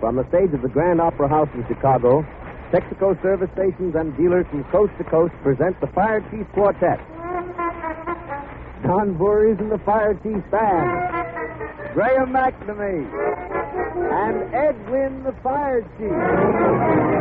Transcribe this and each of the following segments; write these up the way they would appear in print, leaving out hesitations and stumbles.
on the stage of the Grand Opera House in Chicago, Texaco service stations and dealers from coast to coast present the Fire Chief Quartet. Don Voorhees and the Fire Chief Band. Graham McNamee. And Ed Wynn, the Fire Chief.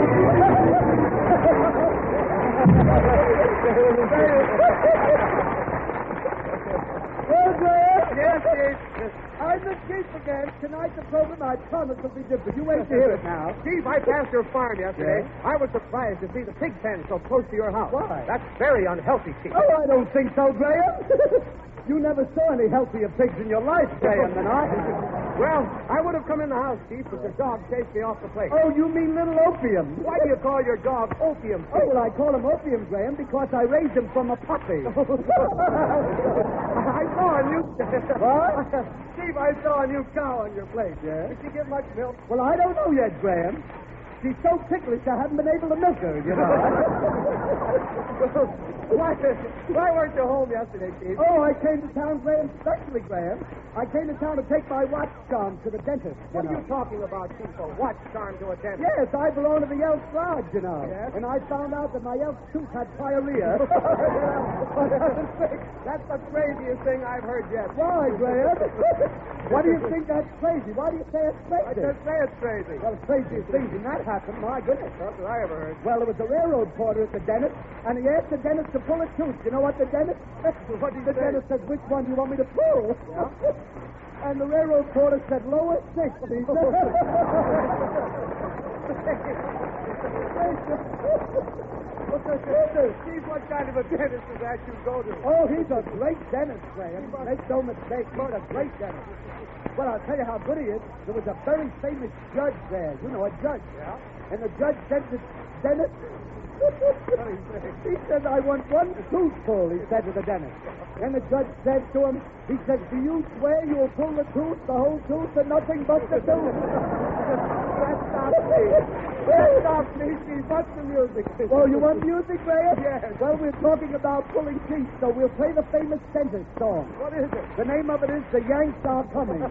Well, Graham? Yes, Chief. I'm the Chief again. Tonight the program, I promise, will be different. You wait to hear it now. Chief, I passed your farm yesterday. Yes? I was surprised to see the pig pen so close to your house. Why? That's very unhealthy, Chief. Oh, I don't think so, Graham. You never saw any healthier pigs in your life, Graham, than I. Well, I would have come in the house, Chief, but the dog chased me off the place. Oh, you mean little Opium? Why do you call your dog Opium, Chief? Oh, well, I call him Opium, Graham, because I raised him from a puppy. I saw a new... What? Chief, I saw a new cow on your place. Yeah? Did she give much milk? Well, I don't know yet, Graham. She's so ticklish I haven't been able to milk her, you know. Why weren't you home yesterday, Chief? Oh, I came to town, Graham, especially, Graham. I came to town to take my watch charm to the dentist. What are you talking about, Chief? A watch charm to a dentist? Yes, I belong to the Elks Lodge, you know. Yes? And I found out that my elk tooth had diarrhea. That's the craziest thing I've heard yet. Why, Graham? Why do you think that's crazy? Why do you say it's I crazy? just say it's crazy. Well, the craziest things in that happened, my goodness. That's what I ever heard. Well, there was a railroad porter at the dentist, and he asked the dentist to pull a tooth. You know what the dentist said? What did he The say? dentist said, which one do you want me to pull? Yeah? And the railroad porter said, lower 6. He said, Chief, what kind of a dentist is that you go to? oh, he's a great dentist, Graham. Make no mistake, he's a great dentist. Well, I'll tell you how good he is. There was a very famous judge there. You know, a judge. Yeah? And the judge said to the dentist, he said, I want one tooth pulled, he said to the dentist. And the judge said to him, he said, do you swear you'll pull the tooth, the whole tooth, and nothing but the tooth? That stops me. That stops me, Chief. What's the music? Oh, you want music, Graham? Yes. Well, we're talking about pulling teeth, so we'll play the famous dentist song. What is it? The name of it is The Yanks Are Coming.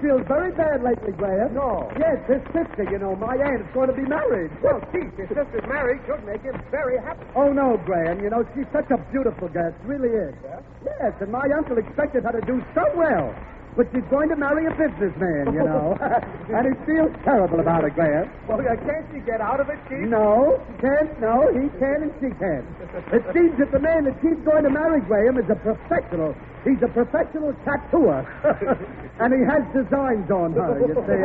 Feels very bad lately, Graham. No. Yes, his sister, you know, my aunt, is going to be married. Well, Chief, your sister's marriage should make him very happy. Oh, no, Graham. You know, she's such a beautiful girl. She really is. Yeah? Yes, and my uncle expected her to do so well. But she's going to marry a businessman, you know. And he feels terrible about it, Graham. Well, can't she get out of it, Chief? No, can't. No, he can and she can. It seems that the man that she's going to marry, Graham, is a professional. He's a professional tattooer. And he has designs on her, you see.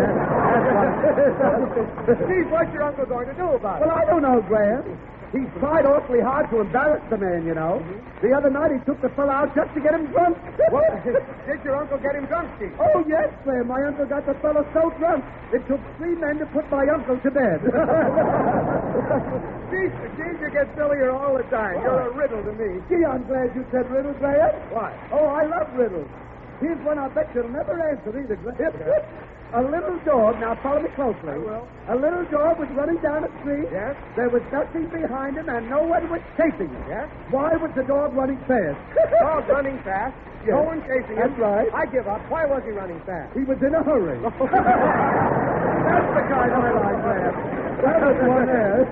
That's Chief, what's your uncle going to do about it? Well, I don't know, Graham. He tried awfully hard to embarrass the man, you know. The other night he took the fellow out just to get him drunk. Well, did your uncle get him drunk, Chief? Oh, yes, Graham. My uncle got the fellow so drunk, it took 3 men to put my uncle to bed. Chief, you get sillier all the time. You're a riddle to me. Gee, I'm glad you said riddles, Graham. Why? Oh, I love riddles. Here's one I bet you'll never answer either, Graham. A little dog, now follow me closely. I will. A little dog was running down a street. Yes? There was nothing behind him, and no one was chasing him. Yes? Why was the dog running fast? Dog running fast. Yes. No one chasing him. That's right. I give up. Why was he running fast? He was in a hurry. That's the kind I like, Graham. That was one there.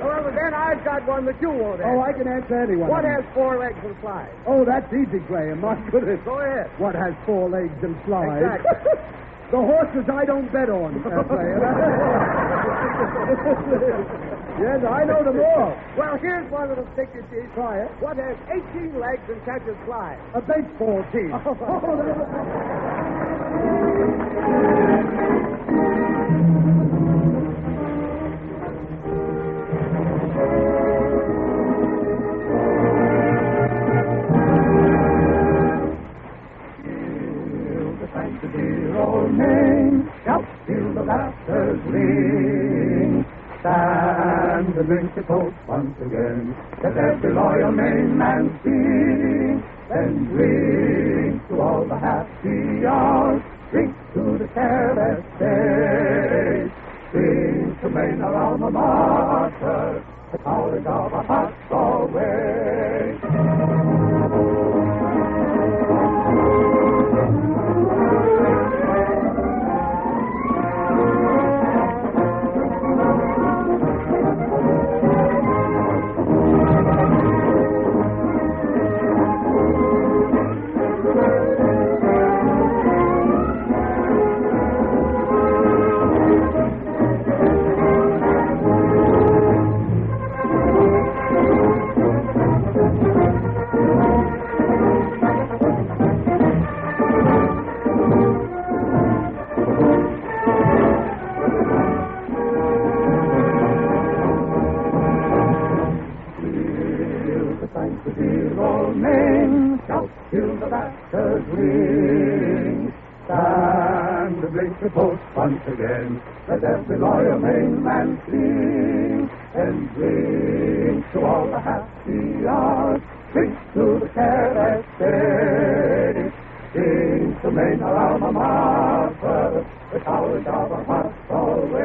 Well, then I've got one that you won't answer. Oh, I can answer anyone. What has 4 legs and flies? Oh, that's easy, Graham. My goodness. Go ahead. What has 4 legs and flies? Exactly. The horses I don't bet on, Graham. Yes, I know them all. Well, here's one that'll stick your teeth. Try it. What has 18 legs and catches flies? A baseball team. Shout till the laughter's ring. Stand and drink the toast once again. Let every loyal Maine man sing. Then drink to all the happy hours. Drink to the careless days. Drink to Maine, our alma mater. The college of our hearts always. Once again, let every loyal Maine man sing, and drink to all the happy hours, drink to the careless days, drink to Maine, our alma mater, the college of our hearts always.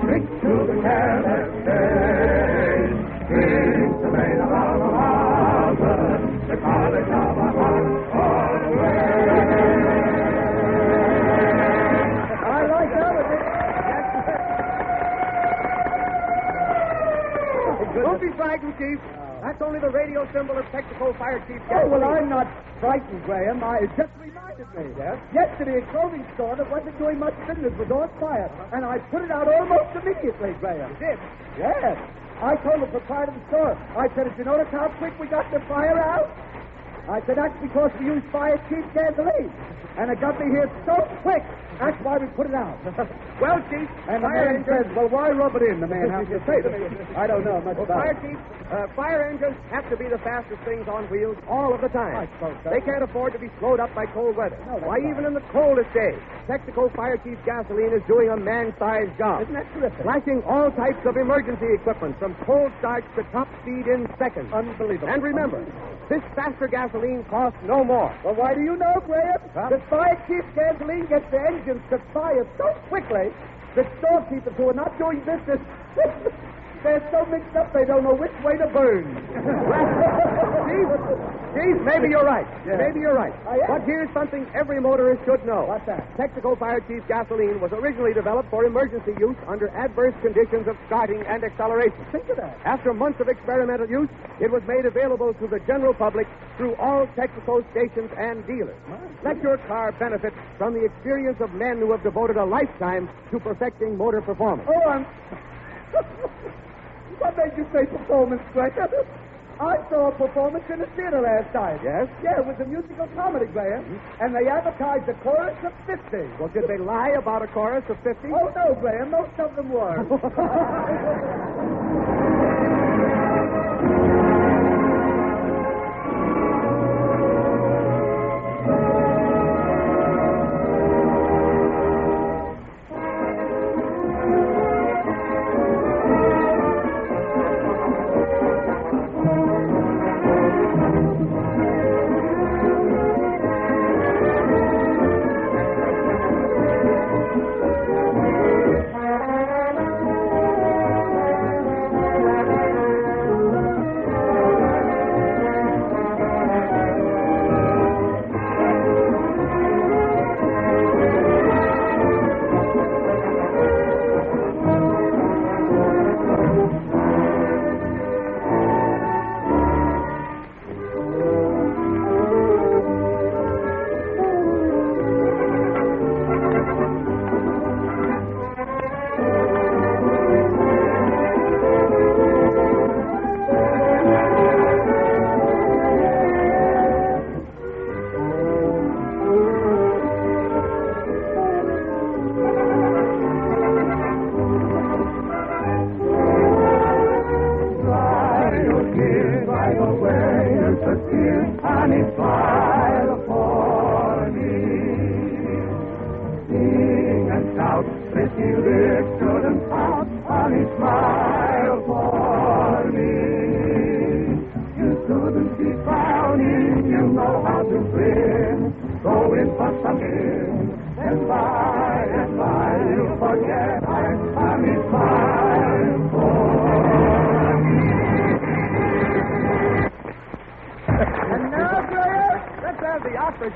Drink to the careless days. Drink to Maine, our alma mater, the college of our hearts always. I like that one. Don't be frightened, Chief. That's only the radio symbol of Texaco Fire Chief. Oh, well, I'm not frightened, Graham. It just reminded me. Yes? Yesterday, a clothing store that wasn't doing much business was on fire, and I put it out almost immediately, Graham. You did? Yes. I told the proprietor of the store, I said, did you notice how quick we got the fire out? I said, that's because we used Fire Chief gasoline. And it got me here so quick. That's why we put it out. Well, Chief, And the man says, well, why rub it in? The man has to say to me. I don't know much about Fire it. Chief, fire engines have to be the fastest things on wheels all of the time. I suppose so. They can't afford to be slowed up by cold weather. No, that's Why, right. even in the coldest days, Texaco Fire Chief gasoline is doing a man-sized job. Isn't that terrific? Flashing all types of emergency equipment from cold starts to top speed in seconds. Unbelievable. And remember, this faster gasoline costs no more. Well, why do you know, Graham? Huh? The Fire Chief gasoline gets the engines to fire so quickly that storekeepers who are not doing business, they're so mixed up they don't know which way to burn. Chief, maybe you're right. Yeah. Maybe you're right. I am. But here's something every motorist should know. What's that? Texaco Fire Chief gasoline was originally developed for emergency use under adverse conditions of starting and acceleration. Think of that. After months of experimental use, it was made available to the general public through all Texaco stations and dealers. Let your car benefit from the experience of men who have devoted a lifetime to perfecting motor performance. Oh, What made you say performance, Graham? I saw a performance in the theater last night. Yes? Yeah, it was a musical comedy, Graham. And they advertised a chorus of 50. Well, did they lie about a chorus of 50? Oh, no, Graham. Most of them were.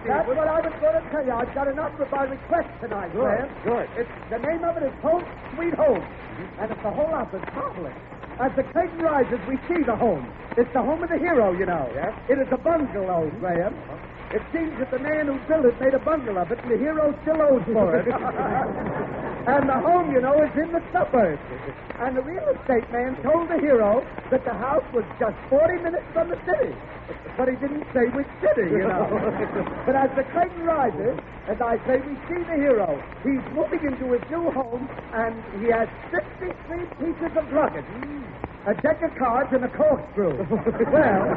That's what I was going to tell you. I've got an opera by request tonight, Graham. Good. The name of it is Home, Sweet Home. And it's the whole opera's marvelous. As the curtain rises, we see the home. It's the home of the hero, you know. Yes? It is a bungalow, Graham. It seems that the man who built it made a bungalow of it, and the hero still owes for it. And the home, you know, is in the suburbs. And the real estate man told the hero that the house was just 40 minutes from the city. But he didn't say which city, you know. But as the curtain rises, as I say, we see the hero. He's moving into his new home, and he has 63 pieces of luggage, a deck of cards, and a corkscrew. Well,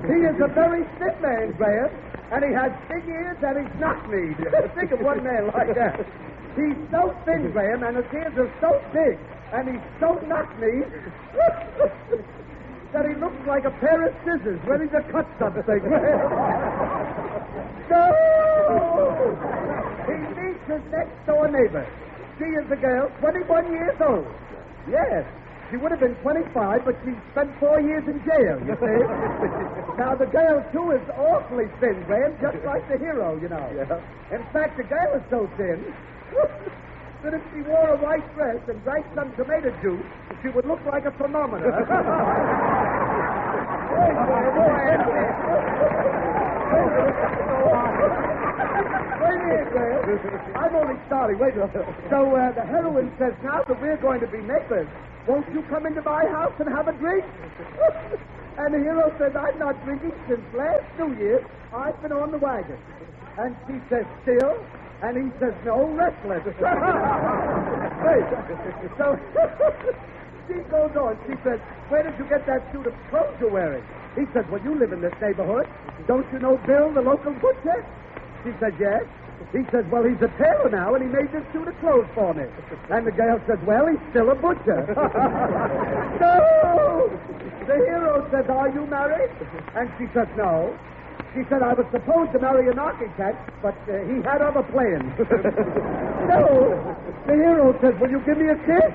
he is a very thin man, Graham, and he has big ears, and he's knock-kneed. Think of one man like that. He's so thin, Graham, and his ears are so big, and he's so knock-kneed that he looks like a pair of scissors ready to cut something. No! He meets his next-door neighbor. She is a girl, 21 years old. Yes. She would have been 25, but she spent 4 years in jail, you see. Now, the girl, too, is awfully thin, Graham, just like the hero, you know. Yeah. In fact, the girl is so thin that if she wore a white dress and drank some tomato juice, she would look like a thermometer. Wait here, Graham. I'm only starting. Wait a minute. So the heroine says, now that we're going to be neighbors, won't you come into my house and have a drink? And the hero says, I'm not drinking since last New Year. I've been on the wagon. And she says, still? And he says, no, restless. Wait. So she goes on. She says, where did you get that suit of clothes you're wearing? He says, well, you live in this neighborhood. Don't you know Bill, the local butcher? She says, yes. He says, well, he's a tailor now, and he made this suit of clothes for me. And the girl says, well, he's still a butcher. No! The hero says, are you married? And she says, no. She said, I was supposed to marry an architect, but he had other plans. No! The hero says, will you give me a kiss?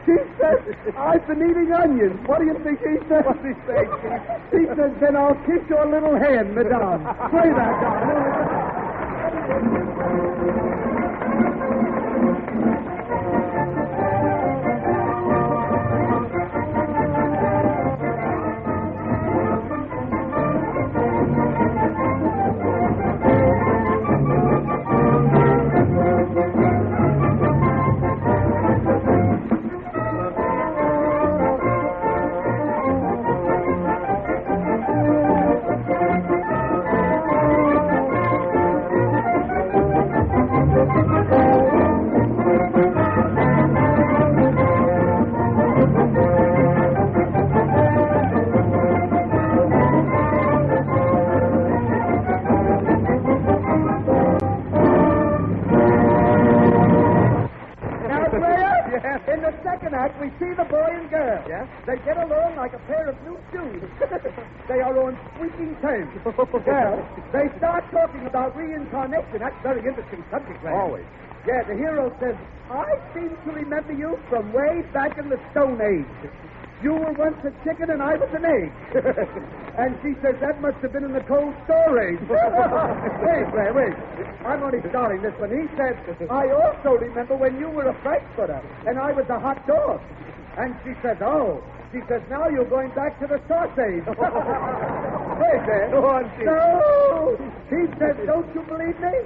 She says, I've been eating onions. What do you think he says? What does he say? He says, then I'll kiss your little hand, madame. Play that, like we see the boy and girl. Yeah? They get along like a pair of new shoes. They are on squeaking terms. Well, they start talking about reincarnation. That's a very interesting subject, Ray. Always. Yeah, the hero says, I seem to remember you from way back in the Stone Age. You were once a chicken and I was an egg. And she says, that must have been in the cold storage. Wait. I'm only starting this one. He said, I also remember when you were a Frankfurter and I was a hot dog. And she says, oh. She says, now you're going back to the sausage. Wait there. Go on, Chief. No. He says, don't you believe me?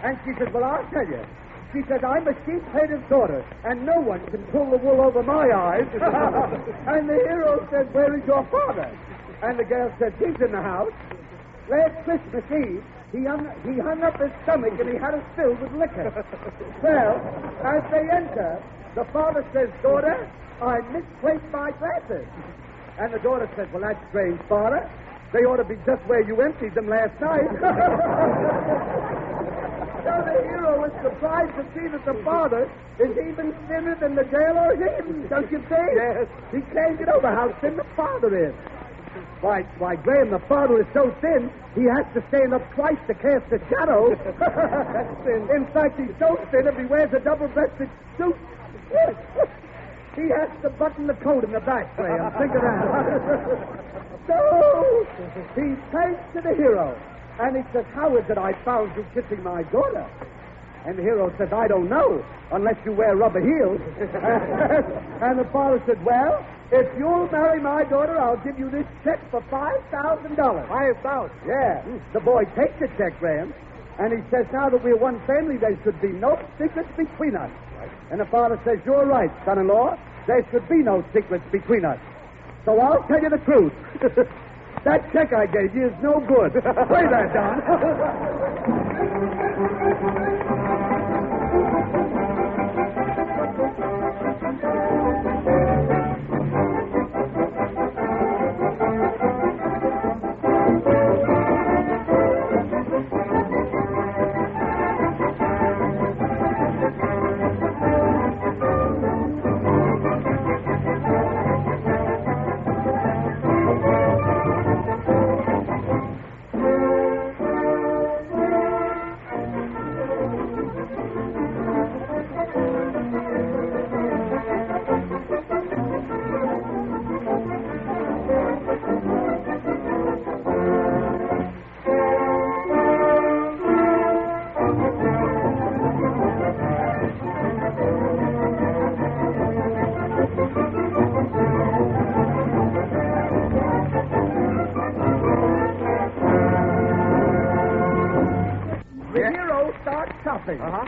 And she says, well, I'll tell you. She said, I'm a sheep hater's daughter, and no one can pull the wool over my eyes. And the hero says, where is your father? And the girl says, he's in the house. Last Christmas Eve, he hung up his stomach and he had it filled with liquor. Well, as they enter, the father says, daughter, I misplaced my glasses. And the daughter says, well, that's strange, father. They ought to be just where you emptied them last night. So the hero is surprised to see that the father is even thinner than the girl or him, don't you think? Yes. He can't get over how thin the father is. Why, Graham, the father is so thin, he has to stand up twice to cast a shadow. In fact, he's so thin if he wears a double-breasted suit. He has to button the coat in the back, Graham. Think of that. So, he turns to the hero, and he says, how is it I found you kissing my daughter? And the hero says, I don't know, unless you wear rubber heels. And the father said, well, if you'll marry my daughter, I'll give you this check for $5,000. $5,000? Yeah. The boy takes the check, Graham, and he says, now that we're one family, there should be no secrets between us. And the father says, you're right, son-in-law. There should be no secrets between us. So I'll tell you the truth. That check I gave you is no good. Play that, Don.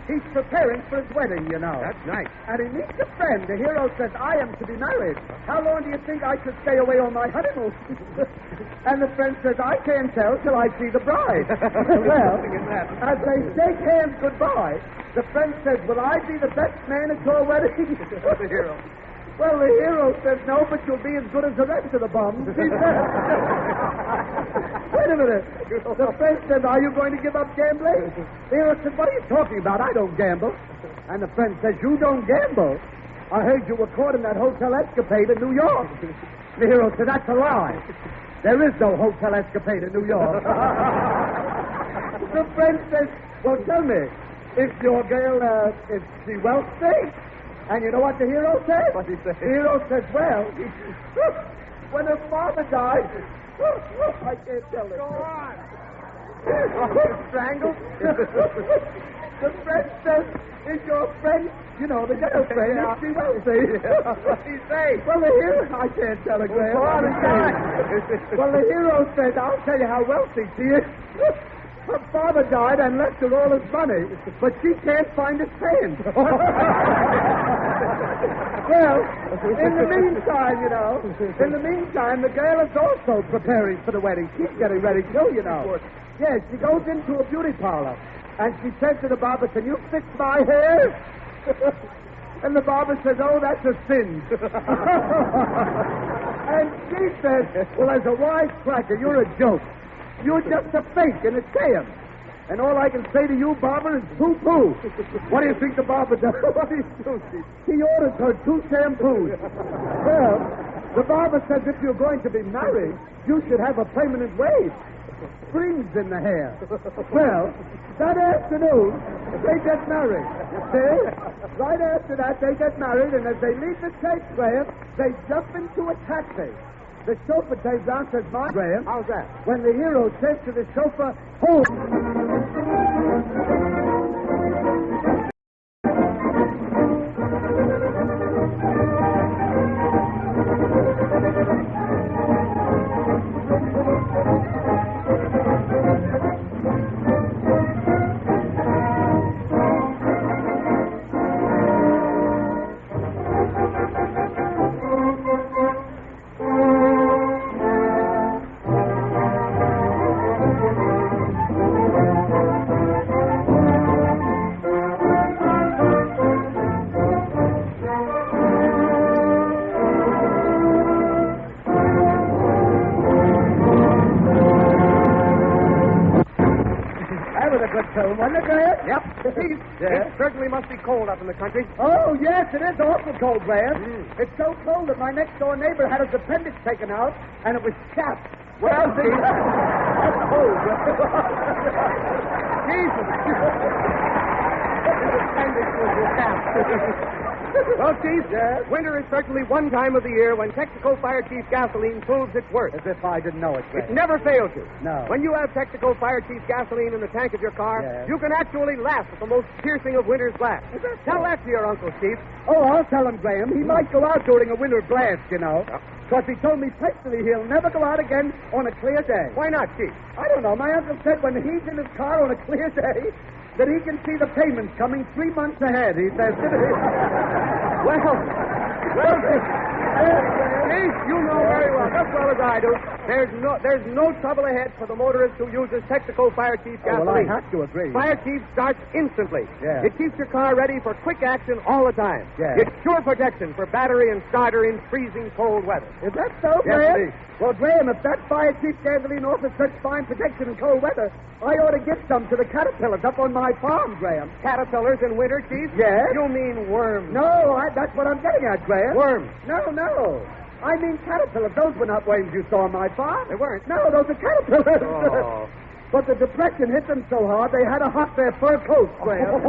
He's preparing for his wedding, you know. That's nice. And he meets a friend. The hero says, I am to be married. How long do you think I should stay away on my honeymoon? And the friend says, I can't tell till I see the bride. Well, as they shake hands goodbye, the friend says, will I be the best man at your wedding? The hero. Well, the hero says, no, but you'll be as good as the rest of the bums. He says, wait a minute. The friend says, are you going to give up gambling? The hero says, what are you talking about? I don't gamble. And the friend says, you don't gamble? I heard you were caught in that hotel escapade in New York. The hero said, that's a lie. There is no hotel escapade in New York. The friend says, well, tell me, is your girl, is she wealthy? And you know what the hero says? What did he say? The hero says, well, when her father died, I can't tell it. Go on. Strangled? The friend says, is your friend, you know, the girlfriend, is she wealthy? What did he say? Well, the hero, I can't tell it, Graham. Go on and Well, the hero says, I'll tell you how wealthy she is. Her father died and left her all his money, but she can't find his pants. Well, in the meantime, you know, the girl is also preparing for the wedding. She's getting ready too, you know. Yes, she goes into a beauty parlor, and she says to the barber, can you fix my hair? And the barber says, oh, that's a sin. And she says, well, as a wisecracker, you're a joke. You're just a fake and a scam. And all I can say to you, Barbara, is poo-poo. What do you think the barber does? What do you do, Steve? He orders her 2 shampoos. Well, the barber says if you're going to be married, you should have a permanent wave. Springs in the hair. Well, that afternoon, they get married. You see? Right after that, they get married, and as they leave the church, Graham, they jump into a taxi. The chauffeur takes down, says, "My Graham." How's that? When the hero says to the chauffeur, "Hold." Wasn't it, Graham? Yep. Steve, it certainly must be cold up in the country. Oh, yes, it is awful cold, Graham. It's so cold that my next-door neighbor had his appendix taken out, and it was chapped. Well, Steve. That's cold. Jesus. His appendix was chapped. Well, Chief, winter is certainly one time of the year when Texaco Fire Chief gasoline proves its worth. As if I didn't know it, Graham. It never fails you. No. When you have Texaco Fire Chief gasoline in the tank of your car, you can actually laugh at the most piercing of winter's blasts. Tell that to your uncle, Chief. Oh, I'll tell him, Graham. He might go out during a winter blast, you know. Because he told me personally he'll never go out again on a clear day. Why not, Chief? I don't know. My uncle said when he's in his car on a clear day that he can see the payments coming 3 months ahead, he says. Well, Chief, you know very well, as well as I do, there's no trouble ahead for the motorist who uses Texaco Fire Chief gasoline. Well, I have to agree. Fire Chief starts instantly. Yeah. It keeps your car ready for quick action all the time. Yeah. It's sure protection for battery and starter in freezing cold weather. Is that so, Yes, Graham? indeed. Well, Graham, if that Fire Chief gasoline offers such fine protection in cold weather, I ought to give some to the caterpillars up on my farm, Graham. Caterpillars in winter, Chief? Yes. You mean worms. No, that's what I'm getting at, Graham. Worms. No. I mean caterpillars. Those were not worms you saw on my farm. They weren't. No, those are caterpillars. Oh. But the depression hit them so hard they had to hop their fur coats, Graham.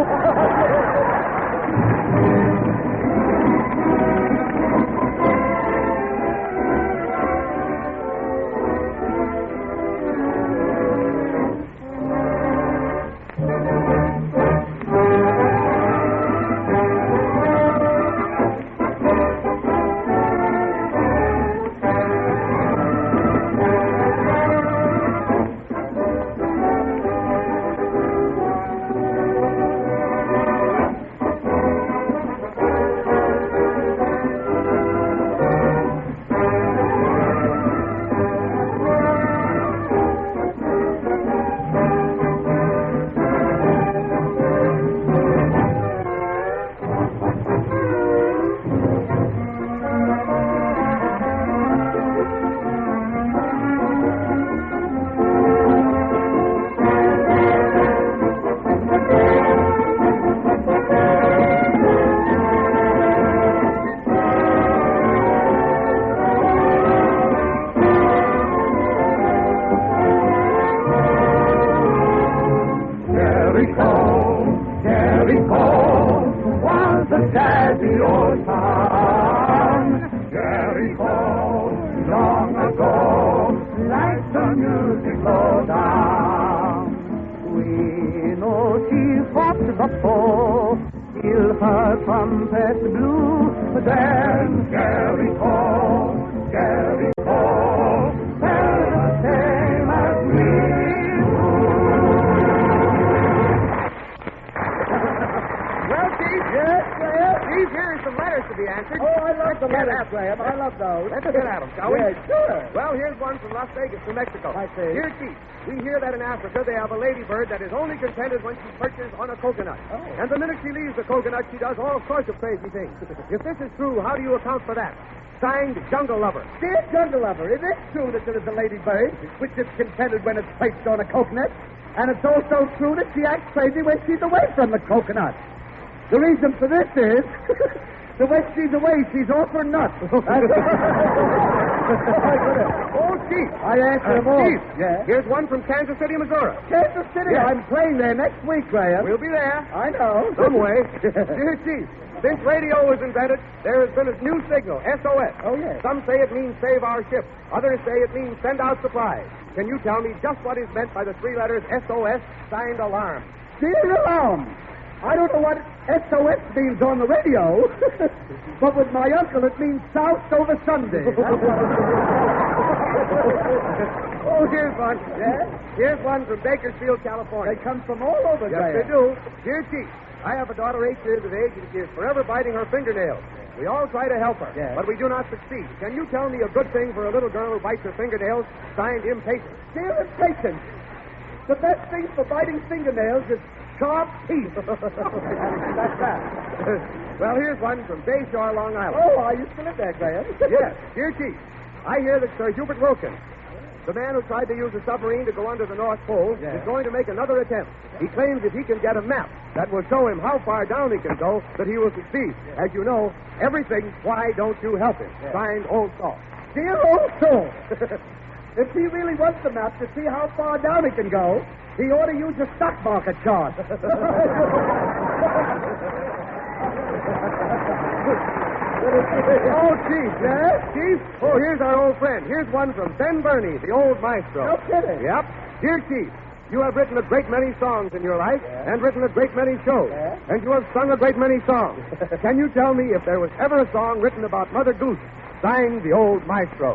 Dear Chief, we hear that in Africa they have a ladybird that is only contented when she perches on a coconut. Oh. And the minute she leaves the coconut, she does all sorts of crazy things. If this is true, how do you account for that? Signed, Jungle Lover. Dear Jungle Lover, it is true that there is a ladybird which is contented when it's perched on a coconut. And it's also true that she acts crazy when she's away from the coconut. The reason for this is that when she's away, she's off her nut. Oh, Chief. I answer them all. Chief, Yeah? here's one from Kansas City, Missouri. Kansas City. Yes. I'm playing there next week, Graham. We'll be there. I know. Some way. Dear Chief, since radio was invented, there has been a new signal, SOS. Oh, yes. Some say it means save our ship. Others say it means send out supplies. Can you tell me just what is meant by the three letters SOS, signed alarm? Dear Alarm. I don't know what SOS means on the radio, but with my uncle it means South over Sunday. Oh, here's one. Yeah? Here's one from Bakersfield, California. They come from all over, Yes, Graham. they do. Dear Chief, I have a daughter 8 years of age, and she is forever biting her fingernails. We all try to help her, Yes. but we do not succeed. Can you tell me a good thing for a little girl who bites her fingernails, signed Impatient? Dear Impatient, the best thing for biting fingernails is sharp teeth. That's that. Well, here's one from Bayshore, Long Island. Oh, I used to live there, Graham. Yes, dear Chief, I hear that Sir Hubert Wilkins, the man who tried to use a submarine to go under the North Pole, Yes. is going to make another attempt. He claims if he can get a map that will show him how far down he can go, that he will succeed. As you know, everything, why don't you help him? Yes. Signed, Old Salt. Dear old soul, if he really wants the map to see how far down he can go, he ought to use a stock market chart. Oh, Chief. Yes? Chief? Oh, here's our old friend. Here's one from Ben Burney, the old maestro. No kidding. Yep. Dear Chief, you have written a great many songs in your life and written a great many shows. Yeah. And you have sung a great many songs. Can you tell me if there was ever a song written about Mother Goose, signed the old maestro?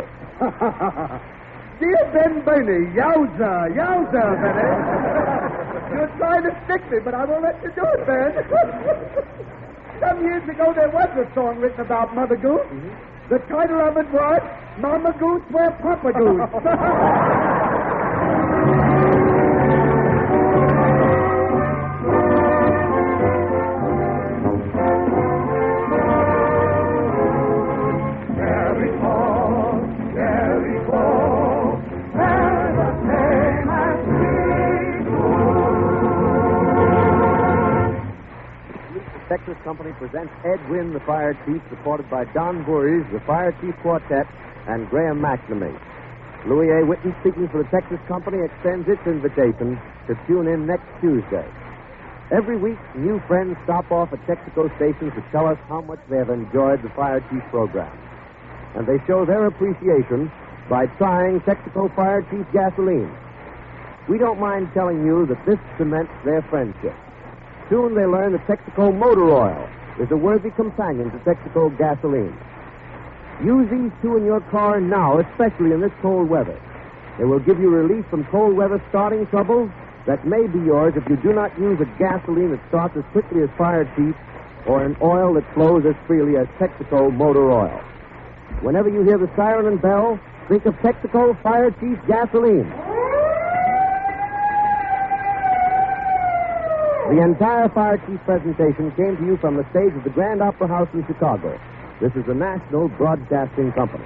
Dear Ben Burney, yowza, Benny. You're trying to stick me, but I won't let you do it, Ben. Some years ago, there was a song written about Mother Goose. The title of it was Mama Goose Where Papa Goose. Texas Company presents Ed Wynn, the Fire Chief, supported by Don Voorhees, the Fire Chief Quartet, and Graham McNamee. Louis A. Whitten, speaking for the Texas Company, extends its invitation to tune in next Tuesday. Every week, new friends stop off at Texaco stations to tell us how much they have enjoyed the Fire Chief program. And they show their appreciation by trying Texaco Fire Chief gasoline. We don't mind telling you that this cements their friendship. Soon they learn that Texaco motor oil is a worthy companion to Texaco gasoline. Use these two in your car now, especially in this cold weather. They will give you relief from cold weather starting troubles that may be yours if you do not use a gasoline that starts as quickly as Fire Chief or an oil that flows as freely as Texaco motor oil. Whenever you hear the siren and bell, think of Texaco Fire Chief gasoline. The entire Fire Chief presentation came to you from the stage of the Grand Opera House in Chicago. This is the National Broadcasting Company.